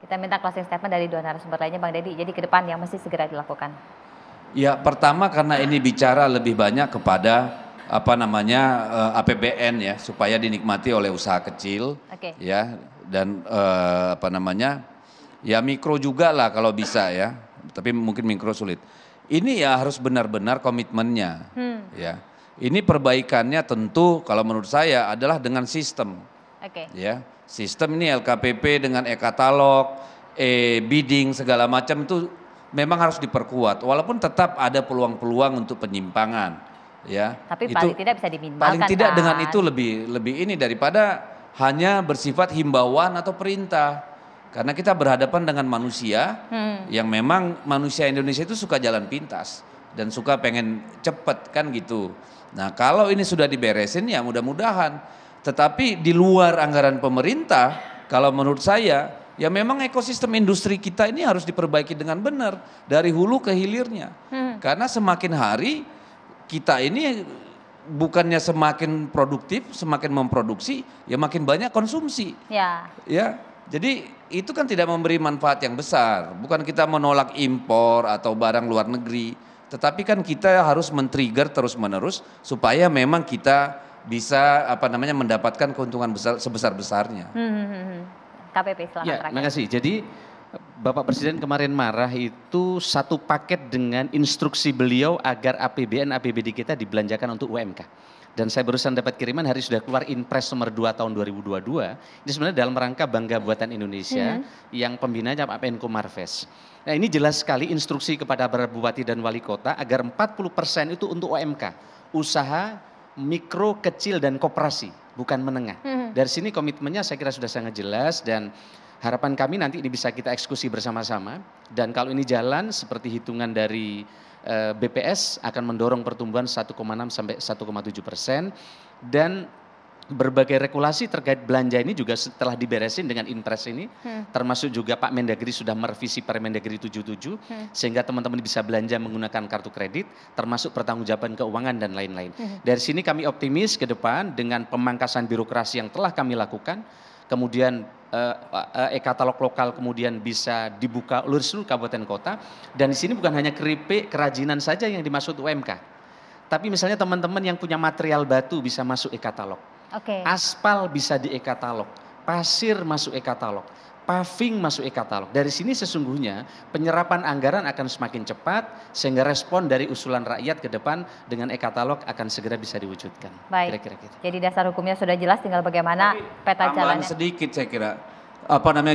Kita minta closing statement dari dua narasumber lainnya, Bang Deddy. Jadi ke depan yang mesti segera dilakukan. Ya, pertama karena ini bicara lebih banyak kepada APBN ya, supaya dinikmati oleh usaha kecil, ya, dan ya mikro juga lah kalau bisa ya, tapi mungkin mikro sulit. Ini ya harus benar-benar komitmennya, ya. Ini perbaikannya tentu kalau menurut saya adalah dengan sistem, ya. Sistem ini LKPP dengan e-katalog, bidding segala macam itu memang harus diperkuat. Walaupun tetap ada peluang-peluang untuk penyimpangan, ya. Tapi paling tidak bisa diminimalkan. Paling tidak dengan itu lebih ini daripada hanya bersifat himbauan atau perintah. Karena kita berhadapan dengan manusia yang memang manusia Indonesia itu suka jalan pintas dan suka pengen cepet kan gitu. Nah kalau ini sudah diberesin ya mudah-mudahan. Tetapi di luar anggaran pemerintah, kalau menurut saya, ya memang ekosistem industri kita ini harus diperbaiki dengan benar dari hulu ke hilirnya. Karena semakin hari kita ini bukannya semakin produktif, semakin memproduksi, ya makin banyak konsumsi. Ya, jadi itu kan tidak memberi manfaat yang besar. Bukan kita menolak impor atau barang luar negeri, tetapi kan kita harus men-trigger terus-menerus supaya memang kita bisa mendapatkan keuntungan besar sebesar-besarnya. KPP silahkan. Ya, terima kasih. Jadi Bapak Presiden kemarin marah itu satu paket dengan instruksi beliau agar APBN APBD kita dibelanjakan untuk UMK. Dan saya barusan dapat kiriman hari sudah keluar Inpres nomor 2 tahun 2022. Ini sebenarnya dalam rangka Bangga Buatan Indonesia yang pembinanya Pak Menko Marves. Nah ini jelas sekali instruksi kepada para bupati dan wali kota agar 40% itu untuk UMK. Usaha mikro, kecil dan koperasi, bukan menengah. Dari sini komitmennya saya kira sudah sangat jelas dan harapan kami nanti ini bisa kita eksekusi bersama-sama. Dan kalau ini jalan seperti hitungan dari BPS akan mendorong pertumbuhan 1,6 sampai 1,7% dan berbagai regulasi terkait belanja ini juga setelah diberesin dengan Inpres ini, termasuk juga Pak Mendagri sudah merevisi Permendagri 77 sehingga teman-teman bisa belanja menggunakan kartu kredit, termasuk pertanggungjawaban keuangan dan lain-lain. Dari sini kami optimis ke depan dengan pemangkasan birokrasi yang telah kami lakukan, kemudian e-katalog lokal kemudian bisa dibuka oleh seluruh kabupaten kota, dan di sini bukan hanya keripik, kerajinan saja yang dimaksud UMK, tapi misalnya teman-teman yang punya material batu bisa masuk e-katalog. Aspal bisa di e-katalog, pasir masuk e-katalog, paving masuk e-katalog. Dari sini sesungguhnya penyerapan anggaran akan semakin cepat sehingga respon dari usulan rakyat ke depan dengan e-katalog akan segera bisa diwujudkan. Baik. Kira-kira gitu. Jadi dasar hukumnya sudah jelas, tinggal bagaimana peta jalannya. Sedikit saya kira.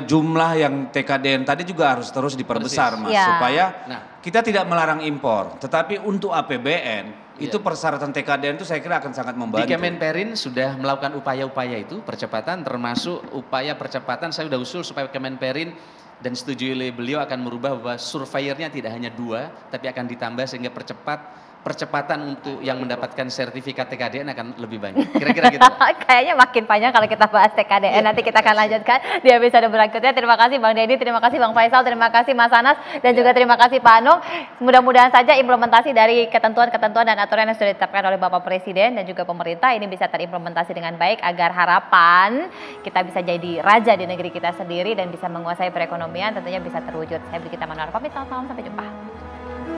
Jumlah yang TKDN tadi juga harus terus diperbesar, Mas, supaya kita tidak melarang impor, tetapi untuk APBN itu persyaratan TKDN itu saya kira akan sangat membantu. Di Kemenperin sudah melakukan upaya-upaya itu percepatan, termasuk upaya percepatan saya sudah usul supaya Kemenperin dan setujui oleh beliau akan merubah bahwa surveyornya tidak hanya 2 tapi akan ditambah sehingga percepatan untuk yang mendapatkan sertifikat TKDN akan lebih banyak. Kira-kira gitu. Kayaknya makin panjang kalau kita bahas TKDN. Nanti kita akan lanjutkan di episode berikutnya. Terima kasih Bang Deddy, terima kasih Bang Faisal, terima kasih Mas Anas, dan juga terima kasih Pak Anung. Mudah-mudahan saja implementasi dari ketentuan-ketentuan dan aturan yang sudah ditetapkan oleh Bapak Presiden dan juga pemerintah ini bisa terimplementasi dengan baik agar harapan kita bisa jadi raja di negeri kita sendiri dan bisa menguasai perekonomian tentunya bisa terwujud. Saya Brigita Manuar pamit, selamat malam, sampai jumpa.